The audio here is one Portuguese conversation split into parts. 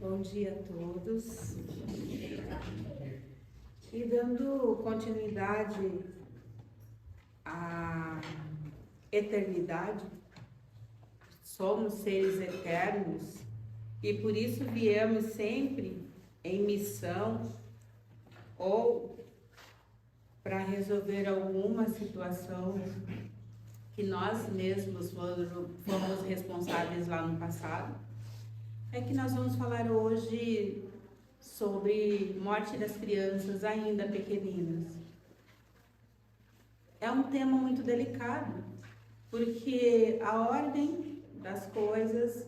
Bom dia a todos. E dando continuidade à eternidade, somos seres eternos e por isso viemos sempre em missão ou para resolver alguma situação que nós mesmos fomos responsáveis lá no passado. É que nós vamos falar hoje sobre morte das crianças ainda pequeninas. É um tema muito delicado, porque a ordem das coisas,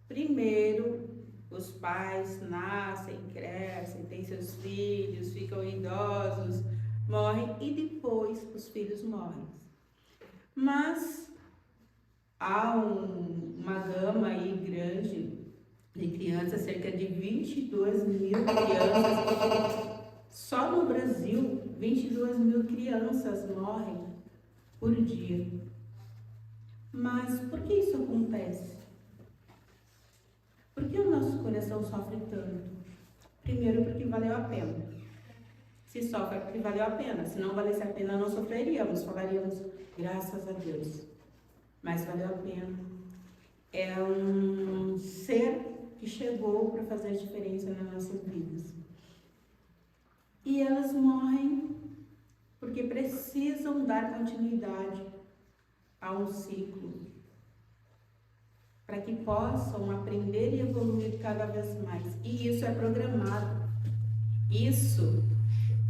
primeiro os pais nascem, crescem, têm seus filhos, ficam idosos, morrem e depois os filhos morrem. Mas há uma gama aí grande de crianças, cerca de 22 mil crianças, só no Brasil, 22 mil crianças morrem por dia. Mas por que isso acontece? Por que o nosso coração sofre tanto? Primeiro, porque valeu a pena. Se sofre é porque valeu a pena. Se não valesse a pena, não sofreríamos, falaríamos graças a Deus. Mas valeu a pena. É um ser que chegou para fazer diferença nas nossas vidas. E elas morrem porque precisam dar continuidade a um ciclo, para que possam aprender e evoluir cada vez mais. E isso é programado. Isso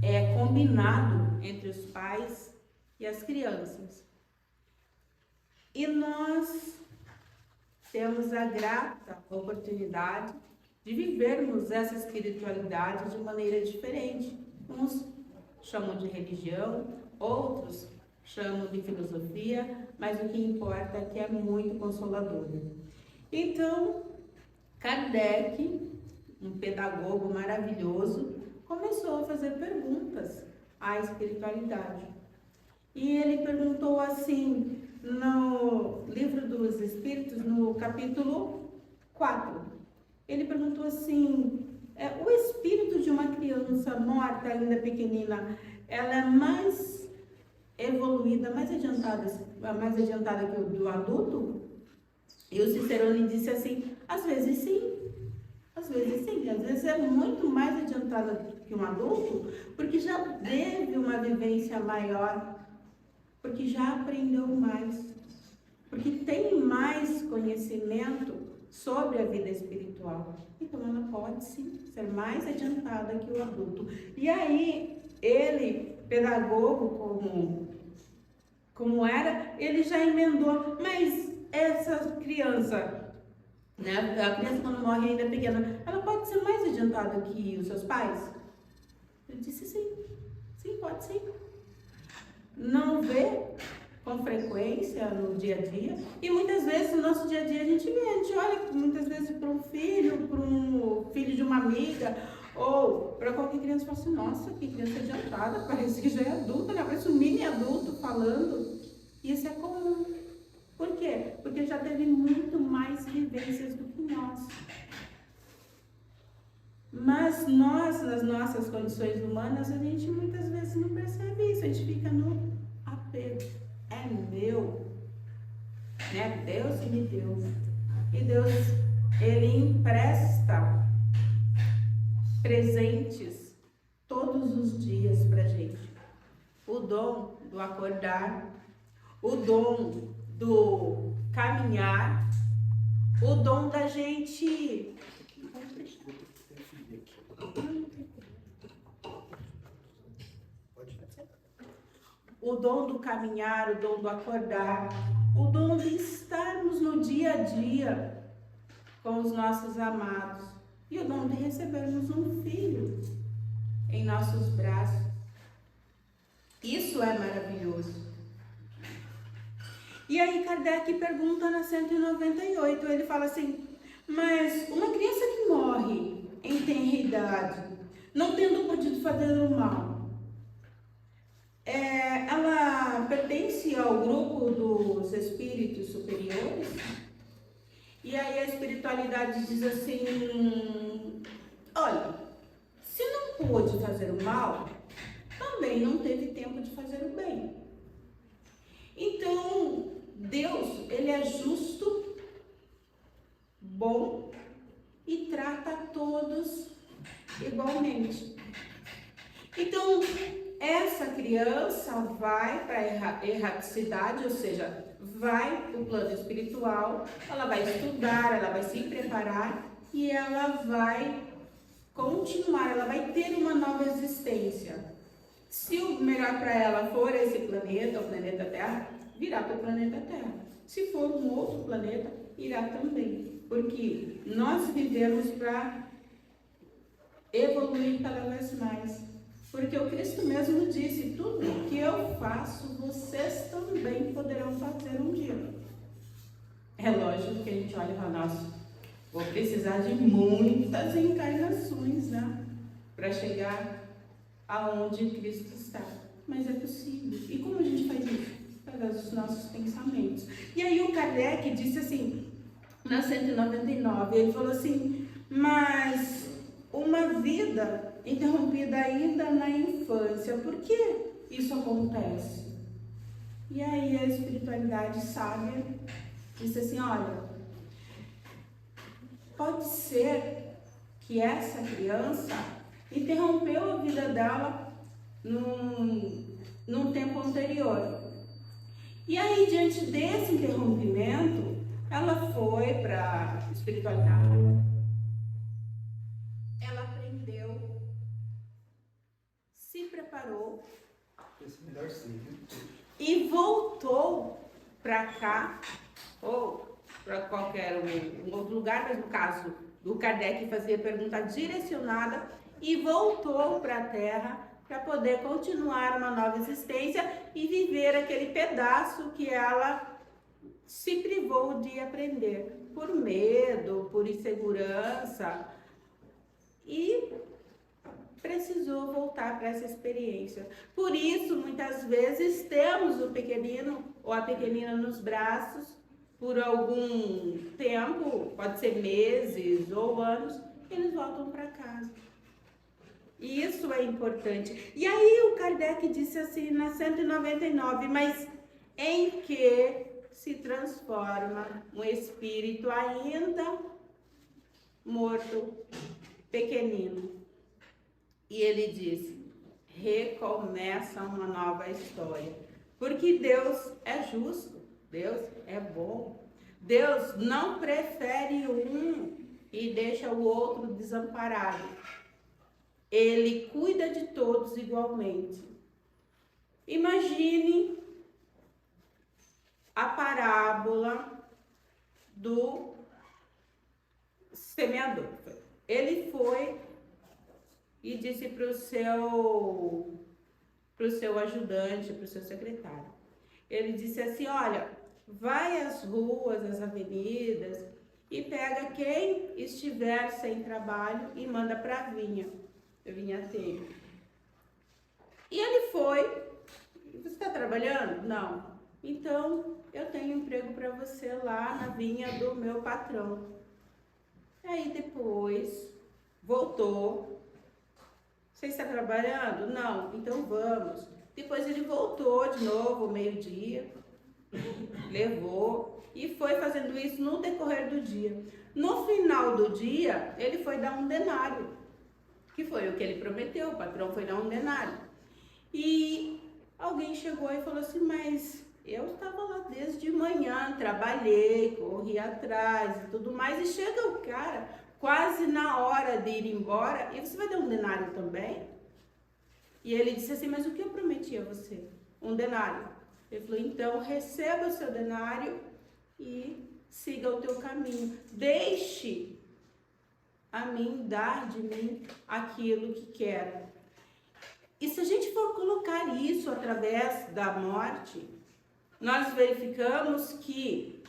é combinado entre os pais e as crianças. E nós temos a grata oportunidade de vivermos essa espiritualidade de maneira diferente. Uns chamam de religião, outros chamam de filosofia, mas o que importa é que é muito consoladora. Então, Kardec, um pedagogo maravilhoso, começou a fazer perguntas à espiritualidade. E ele perguntou assim, no Livro dos Espíritos, no capítulo 4, ele perguntou assim, o espírito de uma criança morta, ainda pequenina, ela é mais evoluída, mais adiantada que o do adulto? E o Cicerone disse assim, às vezes sim, às vezes é muito mais adiantada que um adulto, porque já teve uma vivência maior, porque já aprendeu mais, porque tem mais conhecimento sobre a vida espiritual. Então ela pode sim ser mais adiantada que o adulto. E aí, ele, pedagogo como era, ele já emendou, mas essa criança, né, a criança quando morre ainda pequena, ela pode ser mais adiantada que os seus pais? Ele disse sim, pode sim. Não vê com frequência no dia a dia, e muitas vezes no nosso dia a dia a gente olha muitas vezes para um filho de uma amiga, ou para qualquer criança e fala assim, nossa, que criança adiantada, parece que já é adulta, né? Parece um mini adulto falando. Isso é comum. Por quê? Porque já teve muito mais vivências do que nós. Mas nós, nas nossas condições humanas, a gente muitas vezes não percebe isso, a gente fica no apego. É meu, né? Deus me deu. E Deus, Ele empresta presentes todos os dias pra gente. O dom do acordar, o dom do caminhar, o dom da gente... O dom do caminhar, o dom do acordar, o dom de estarmos no dia a dia com os nossos amados e o dom de recebermos um filho em nossos braços. Isso é maravilhoso. E aí Kardec pergunta na 198, ele fala assim, mas uma criança que morre em tenra idade, não tendo podido fazer o mal, ela pertence ao grupo dos espíritos superiores? E aí a espiritualidade diz assim, olha, se não pôde fazer o mal, também não teve tempo de fazer o bem. Então, Deus, ele é justo, bom e trata a todos igualmente. Então, essa criança vai para a erraticidade, ou seja, vai para o plano espiritual, ela vai estudar, ela vai se preparar e ela vai continuar, ela vai ter uma nova existência. Se o melhor para ela for esse planeta, o planeta Terra, virá para o planeta Terra. Se for um outro planeta, irá também. Porque nós vivemos para evoluir cada vez mais. Porque o Cristo mesmo disse, tudo que eu faço, vocês também poderão fazer um dia. É lógico que a gente olha e fala, nossa, vou precisar de muitas encarnações, né? Para chegar aonde Cristo está. Mas é possível. E como a gente faz isso? Através dos nossos pensamentos. E aí o Kardec disse assim, na 199, ele falou assim, mas uma vida interrompida ainda na infância, por que isso acontece? E aí a espiritualidade sábia disse assim, olha, pode ser que essa criança interrompeu a vida dela num tempo anterior. E aí, diante desse interrompimento, ela foi para a espiritualidade. Ela aprendeu, se preparou e voltou para cá, ou para qualquer um outro lugar, mas no caso do Kardec fazia pergunta direcionada, e voltou para a Terra para poder continuar uma nova existência e viver aquele pedaço que ela se privou de aprender, por medo, por insegurança, e precisou voltar para essa experiência. Por isso, muitas vezes, temos o pequenino ou a pequenina nos braços por algum tempo, pode ser meses ou anos, eles voltam para casa. E isso é importante. E aí o Kardec disse assim na 199, mas em que se transforma um espírito ainda morto, pequenino. E ele disse, recomeça uma nova história. Porque Deus é justo, Deus é bom. Deus não prefere um e deixa o outro desamparado. Ele cuida de todos igualmente. Imagine a parábola do semeador. Ele foi e disse para o seu ajudante, para o seu secretário. Ele disse assim, olha, vai às ruas, às avenidas e pega quem estiver sem trabalho e manda para a vinhateiro. E ele foi. Você está trabalhando? Não. Então, eu tenho emprego para você lá na vinha do meu patrão. Aí depois, voltou. Você está trabalhando? Não. Então vamos. Depois ele voltou de novo, meio-dia, levou e foi fazendo isso no decorrer do dia. No final do dia, ele foi dar um denário, que foi o que ele prometeu, o patrão foi dar um denário. E alguém chegou e falou assim, mas eu estava lá desde manhã, trabalhei, corri atrás e tudo mais, e chega o cara quase na hora de ir embora, e você vai dar um denário também? E ele disse assim, mas o que eu prometi a você? Um denário. Ele falou, então receba o seu denário e siga o teu caminho. Deixe a mim dar de mim aquilo que quero. E se a gente for colocar isso através da morte, nós verificamos que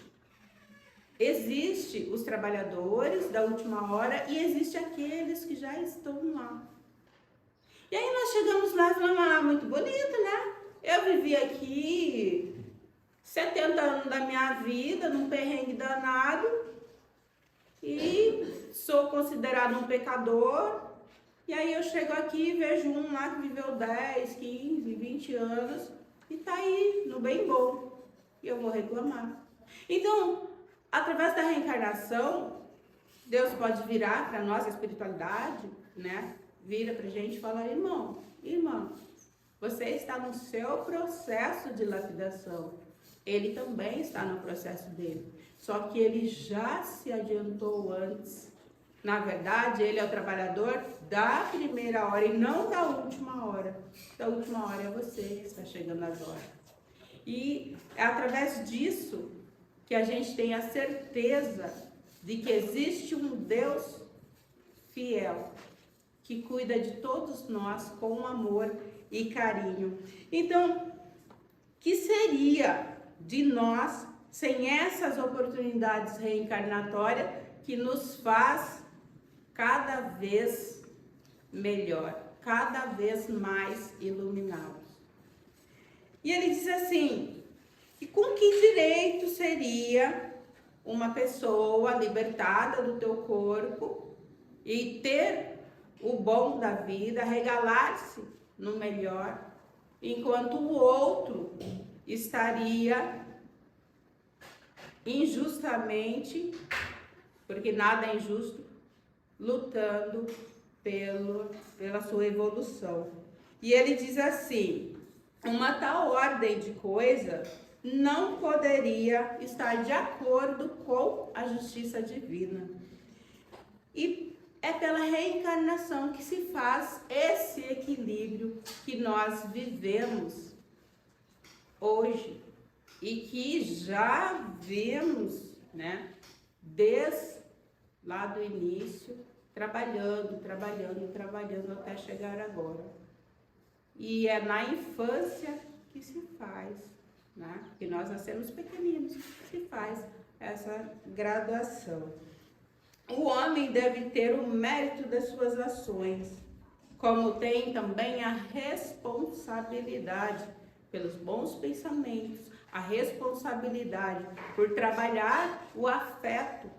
existe os trabalhadores da última hora e existe aqueles que já estão lá. E aí nós chegamos lá e falamos, muito bonito, né? Eu vivi aqui 70 anos da minha vida, num perrengue danado, e sou considerado um pecador, e aí eu chego aqui e vejo um lá que viveu 10, 15, 20 anos e tá aí no bem bom, e eu vou reclamar. Então, através da reencarnação, Deus pode virar para nós, a espiritualidade, né? Vira pra gente e fala: irmão, irmã, você está no seu processo de lapidação. Ele também está no processo dele. Só que ele já se adiantou antes. Na verdade, ele é o trabalhador da primeira hora e não da última hora. Da última hora é você que está chegando agora. E é através disso que a gente tem a certeza de que existe um Deus fiel, que cuida de todos nós com amor e carinho. Então, que seria de nós sem essas oportunidades reencarnatórias que nos faz cada vez melhor, cada vez mais iluminados? E ele diz assim, que com que direito seria uma pessoa libertada do teu corpo e ter o bom da vida, regalar-se no melhor, enquanto o outro estaria injustamente, porque nada é injusto, lutando pela sua evolução. E ele diz assim, uma tal ordem de coisa não poderia estar de acordo com a justiça divina. E é pela reencarnação que se faz esse equilíbrio que nós vivemos hoje e que já vemos, né, desde lá do início, trabalhando até chegar agora. E é na infância que se faz, né, que nós nascemos pequeninos, se faz essa graduação. O homem deve ter o mérito das suas ações, como tem também a responsabilidade pelos bons pensamentos, a responsabilidade por trabalhar o afeto,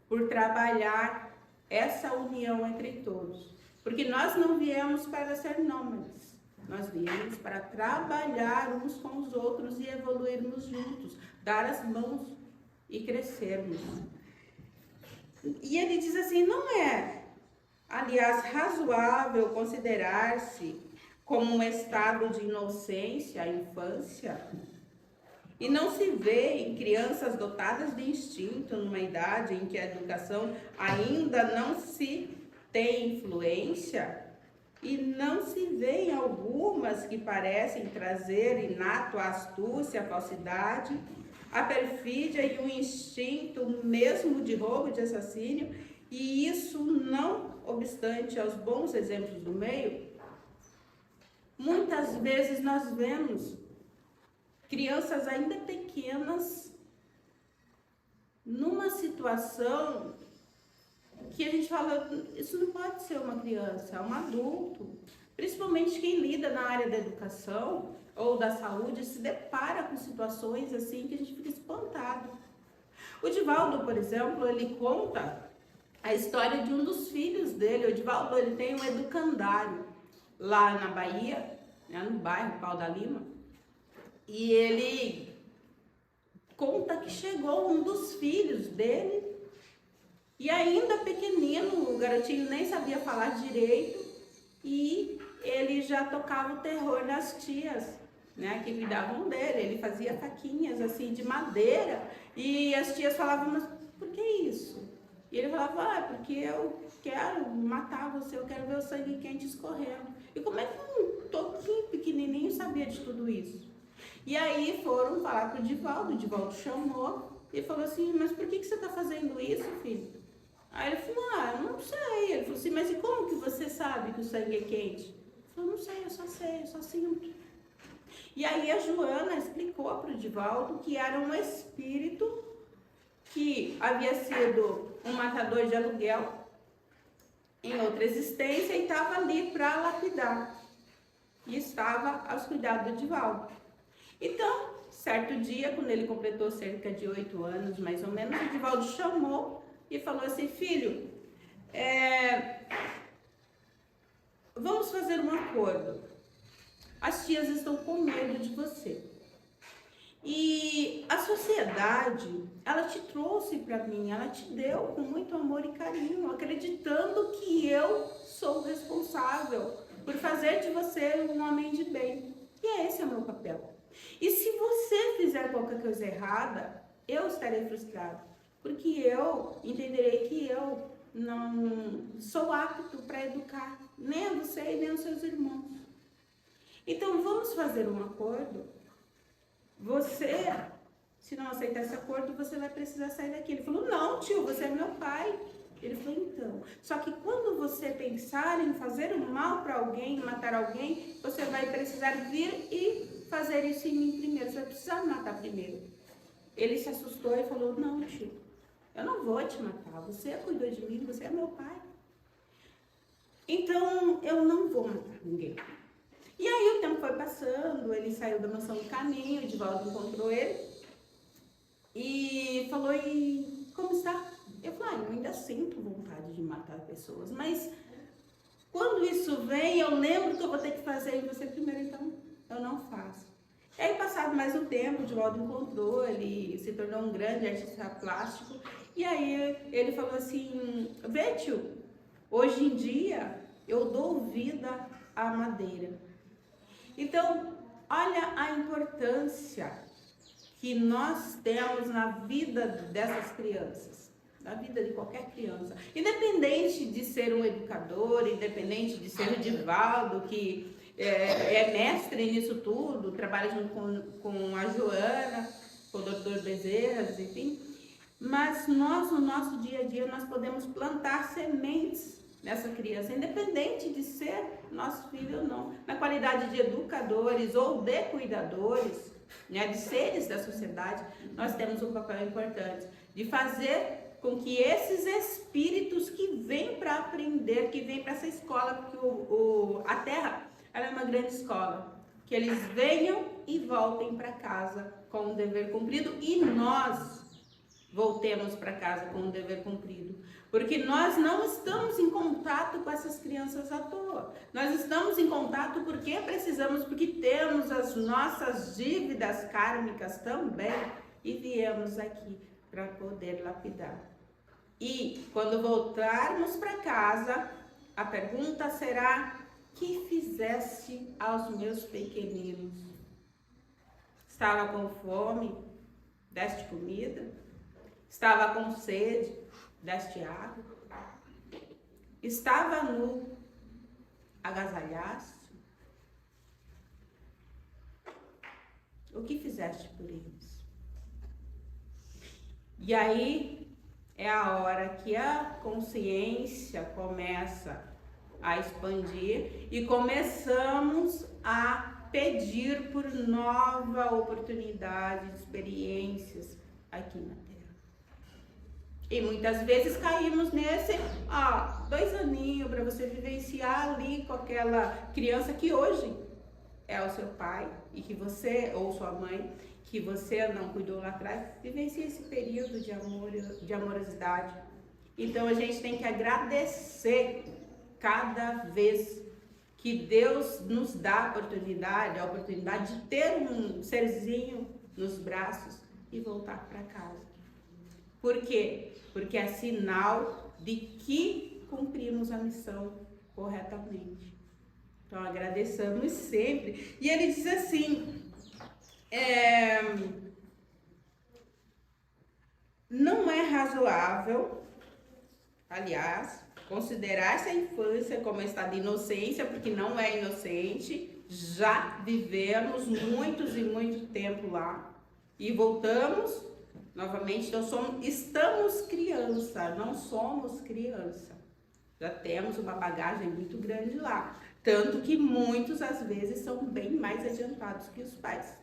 por trabalhar essa união entre todos. Porque nós não viemos para ser nômades, nós viemos para trabalhar uns com os outros e evoluirmos juntos, dar as mãos e crescermos. E ele diz assim, não é, aliás, razoável considerar-se como um estado de inocência, a infância, e não se vê em crianças dotadas de instinto numa idade em que a educação ainda não se tem influência, e não se vê em algumas que parecem trazer inato a astúcia, a falsidade, a perfídia e o instinto mesmo de roubo, de assassínio, e isso não obstante aos bons exemplos do meio. Muitas vezes nós vemos crianças ainda pequenas numa situação que a gente fala, isso não pode ser uma criança, é um adulto. Principalmente quem lida na área da educação ou da saúde se depara com situações assim que a gente fica espantado. O Divaldo, por exemplo, ele conta a história de um dos filhos dele. O Divaldo, ele tem um educandário lá na Bahia, né, no bairro Pau da Lima, e ele conta que chegou um dos filhos dele e ainda pequenino, o garotinho nem sabia falar direito e ele já tocava o terror nas tias, né, que cuidavam dele. Ele fazia faquinhas assim de madeira e as tias falavam, mas por que isso? E ele falava, porque eu quero matar você, eu quero ver o sangue quente escorrendo. E como é que um toquinho pequenininho sabia de tudo isso? E aí foram falar para o Divaldo chamou e falou assim, mas por que você está fazendo isso, filho? Aí ele falou, eu não sei. Ele falou assim, mas e como que você sabe que o sangue é quente? Ele falou, não sei, eu só sinto. E aí a Joana explicou para o Divaldo que era um espírito que havia sido um matador de aluguel em outra existência e estava ali para lapidar. E estava aos cuidados do Divaldo. Então, certo dia, quando ele completou cerca de 8 anos, mais ou menos, o Divaldo chamou e falou assim, filho, acordo. As tias estão com medo de você. E a sociedade, ela te trouxe para mim, ela te deu com muito amor e carinho, acreditando que eu sou responsável por fazer de você um homem de bem. E esse é o meu papel. E se você fizer qualquer coisa errada, eu estarei frustrado, porque eu entenderei que eu não sou apto para educar nem a você e nem aos seus irmãos. Então vamos fazer um acordo. Você, se não aceitar esse acordo, você vai precisar sair daqui. Ele falou, não, tio, você é meu pai. Ele falou, então, só que quando você pensar em fazer o mal para alguém, matar alguém, você vai precisar vir e fazer isso em mim primeiro. Você vai precisar me matar primeiro. Ele se assustou e falou, não, tio, eu não vou te matar. Você cuidou de mim, você é meu pai. Então, eu não vou matar ninguém. E aí o tempo foi passando, ele saiu da mansão do caminho, o Divaldo encontrou ele e falou, e como está? Eu falei, eu ainda sinto vontade de matar pessoas, mas quando isso vem, eu lembro que eu vou ter que fazer em você primeiro, então eu não faço. E aí, passado mais um tempo, o Divaldo encontrou, ele se tornou um grande artista plástico, e aí ele falou assim, vê, tio, hoje em dia eu dou vida à madeira. Então, olha a importância que nós temos na vida dessas crianças, na vida de qualquer criança. Independente de ser um educador, independente de ser o Divaldo, que é mestre nisso tudo, trabalha junto com a Joana, com o Dr. Bezerras, enfim. Mas nós, no nosso dia a dia, nós podemos plantar sementes nessa criança, independente de ser nosso filho ou não, na qualidade de educadores ou de cuidadores, né, de seres da sociedade, nós temos um papel importante de fazer com que esses espíritos que vêm para aprender, que vêm para essa escola, porque a Terra ela é uma grande escola, que eles venham e voltem para casa com o dever cumprido e nós voltemos para casa com o dever cumprido. Porque nós não estamos em contato com essas crianças à toa. Nós estamos em contato porque precisamos, porque temos as nossas dívidas kármicas também e viemos aqui para poder lapidar. E quando voltarmos para casa, a pergunta será: que fizeste aos meus pequeninos? Estava com fome? Deste comida? Estava com sede? Deste água? Estava nu? Agasalhaste? O que fizeste por eles? E aí é a hora que a consciência começa a expandir e começamos a pedir por nova oportunidade de experiências aqui na Terra. E muitas vezes caímos nesse, 2 aninhos para você vivenciar ali com aquela criança que hoje é o seu pai e que você, ou sua mãe, que você não cuidou lá atrás, vivencia esse período de amor, de amorosidade. Então a gente tem que agradecer cada vez que Deus nos dá a oportunidade de ter um serzinho nos braços e voltar para casa. Por quê? Porque é sinal de que cumprimos a missão corretamente. Então agradeçamos sempre. E ele diz assim, não é razoável, aliás, considerar essa infância como estado de inocência, porque não é inocente, já vivemos muitos e muito tempo lá e voltamos novamente, então estamos criança, não somos criança, já temos uma bagagem muito grande lá, tanto que muitos às vezes são bem mais adiantados que os pais.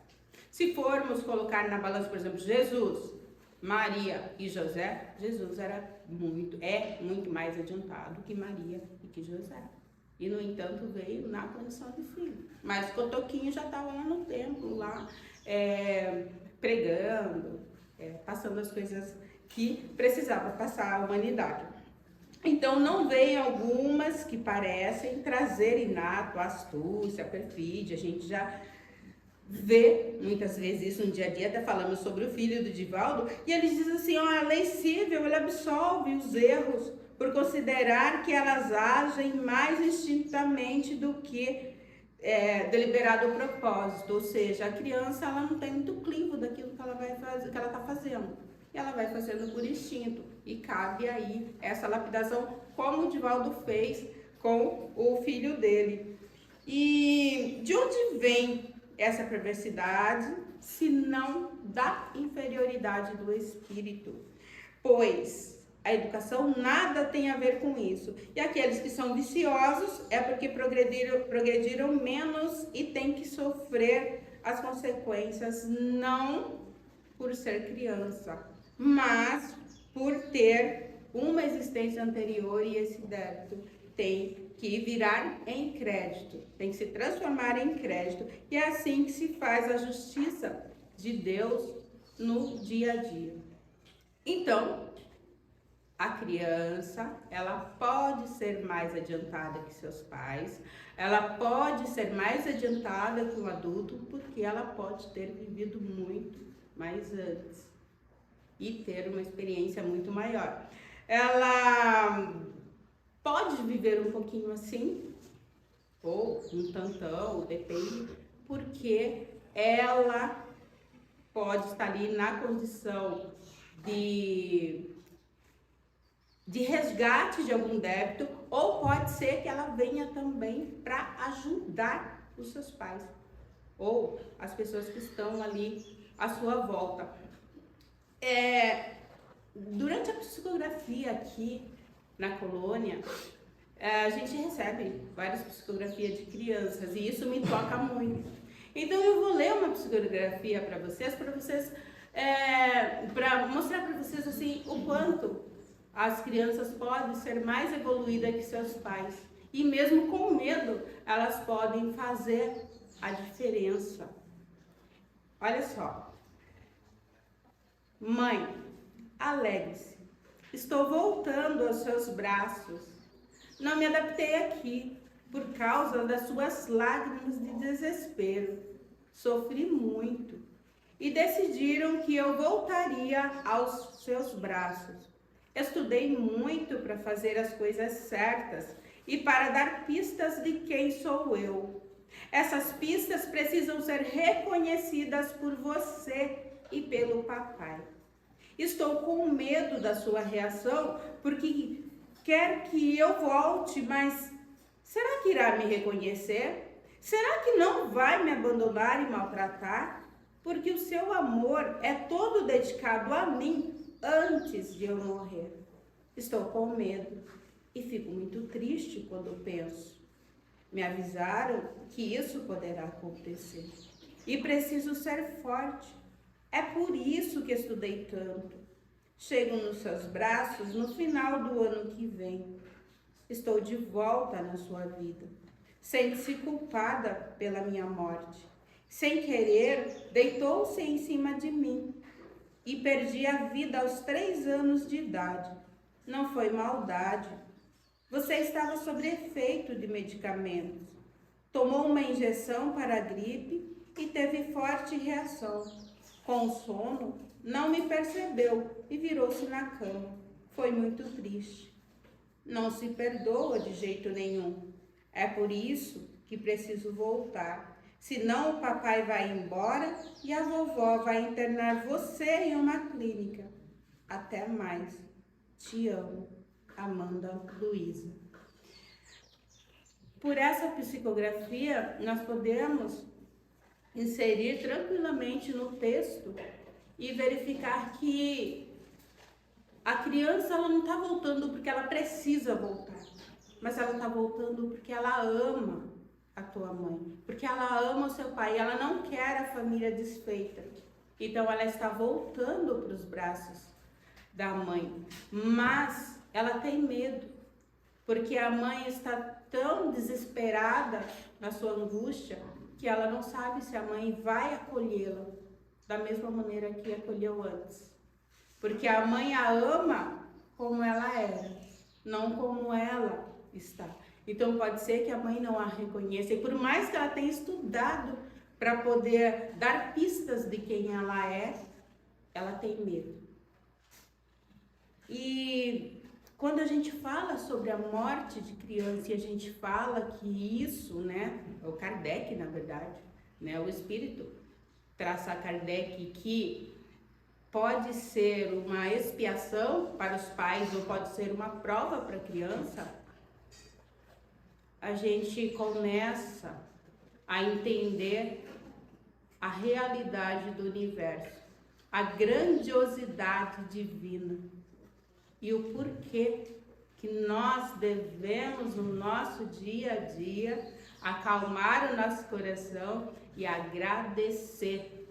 Se formos colocar na balança, por exemplo, Jesus, Maria e José, Jesus é muito mais adiantado que Maria e que José. E, no entanto, veio na condição de filho. Mas Cotoquinho já estava lá no templo, lá pregando, passando as coisas que precisava passar a humanidade. Então, não vem algumas que parecem trazer inato, astúcia, perfídia. A gente já vê muitas vezes isso no dia a dia. Até falamos sobre o filho do Divaldo, e ele diz assim: ó, a lei cível, ele absolve os erros por considerar que elas agem mais instintamente do que deliberado propósito. Ou seja, a criança, ela não tem muito clivo daquilo que ela vai fazer, que ela está fazendo, e ela vai fazendo por instinto, e cabe aí essa lapidação, como o Divaldo fez com o filho dele. E de onde vem essa perversidade, se não da inferioridade do espírito? Pois a educação nada tem a ver com isso. E aqueles que são viciosos é porque progrediram menos e têm que sofrer as consequências, não por ser criança, mas por ter uma existência anterior, e esse débito tem que virar em crédito, tem que se transformar em crédito. E é assim que se faz a justiça de Deus no dia a dia. Então, a criança, ela pode ser mais adiantada que seus pais, ela pode ser mais adiantada que um adulto, porque ela pode ter vivido muito mais antes e ter uma experiência muito maior. Ela pode viver um pouquinho assim, ou um tantão, depende, porque ela pode estar ali na condição de resgate de algum débito, ou pode ser que ela venha também para ajudar os seus pais, ou as pessoas que estão ali à sua volta. Durante a psicografia aqui na colônia, a gente recebe várias psicografias de crianças, e isso me toca muito. Então eu vou ler uma psicografia para vocês para mostrar para vocês assim o quanto as crianças podem ser mais evoluídas que seus pais, e mesmo com medo elas podem fazer a diferença. Olha só. Mãe, alegre-se. Estou voltando aos seus braços. Não me adaptei aqui por causa das suas lágrimas de desespero. Sofri muito e decidiram que eu voltaria aos seus braços. Estudei muito para fazer as coisas certas e para dar pistas de quem sou eu. Essas pistas precisam ser reconhecidas por você e pelo papai. Estou com medo da sua reação, porque quer que eu volte, mas será que irá me reconhecer? Será que não vai me abandonar e maltratar? Porque o seu amor é todo dedicado a mim antes de eu morrer. Estou com medo e fico muito triste quando penso. Me avisaram que isso poderá acontecer e preciso ser forte. É por isso que estudei tanto. Chego nos seus braços no final do ano que vem. Estou de volta na sua vida. Sente-se culpada pela minha morte. Sem querer, deitou-se em cima de mim e perdi a vida aos 3 anos de idade. Não foi maldade. Você estava sob efeito de medicamentos. Tomou uma injeção para a gripe e teve forte reação. Com sono, não me percebeu e virou-se na cama. Foi muito triste. Não se perdoa de jeito nenhum. É por isso que preciso voltar. Senão o papai vai embora e a vovó vai internar você em uma clínica. Até mais. Te amo, Amanda Luísa. Por essa psicografia, nós podemos inserir tranquilamente no texto e verificar que a criança, ela não está voltando porque ela precisa voltar, mas ela está voltando porque ela ama a tua mãe, porque ela ama o seu pai, ela não quer a família desfeita. Então ela está voltando para os braços da mãe, mas ela tem medo, porque a mãe está tão desesperada na sua angústia que ela não sabe se a mãe vai acolhê-la da mesma maneira que acolheu antes. Porque a mãe a ama como ela era, não como ela está. Então pode ser que a mãe não a reconheça, e por mais que ela tenha estudado para poder dar pistas de quem ela tem medo. E quando a gente fala sobre a morte de criança, e a gente fala que isso, né, o Kardec, na verdade, né, o espírito traça a Kardec que pode ser uma expiação para os pais ou pode ser uma prova para a criança, a gente começa a entender a realidade do universo, a grandiosidade divina e o porquê que nós devemos no nosso dia a dia acalmar o nosso coração e agradecer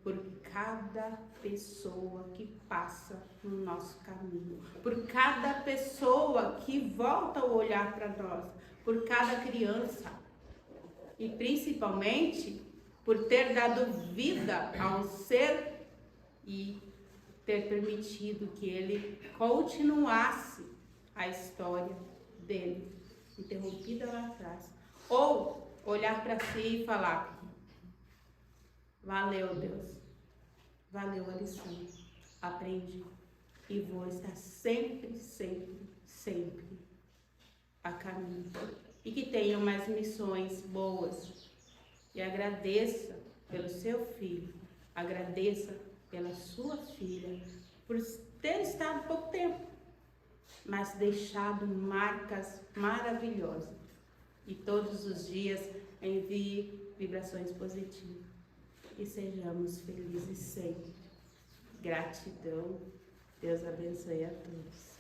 por cada pessoa que passa no nosso caminho, por cada pessoa que volta o olhar para nós, por cada criança e principalmente por ter dado vida a um ser e ter permitido que ele continuasse a história dele, interrompida lá atrás, ou olhar para si e falar: valeu, Deus, valeu a lição, aprendi e vou estar sempre, sempre, sempre a caminho. E que tenham mais missões boas. E agradeça pelo seu filho, agradeça pela sua filha, por ter estado pouco tempo, mas deixado marcas maravilhosas. E todos os dias envie vibrações positivas. E sejamos felizes sempre. Gratidão. Deus abençoe a todos.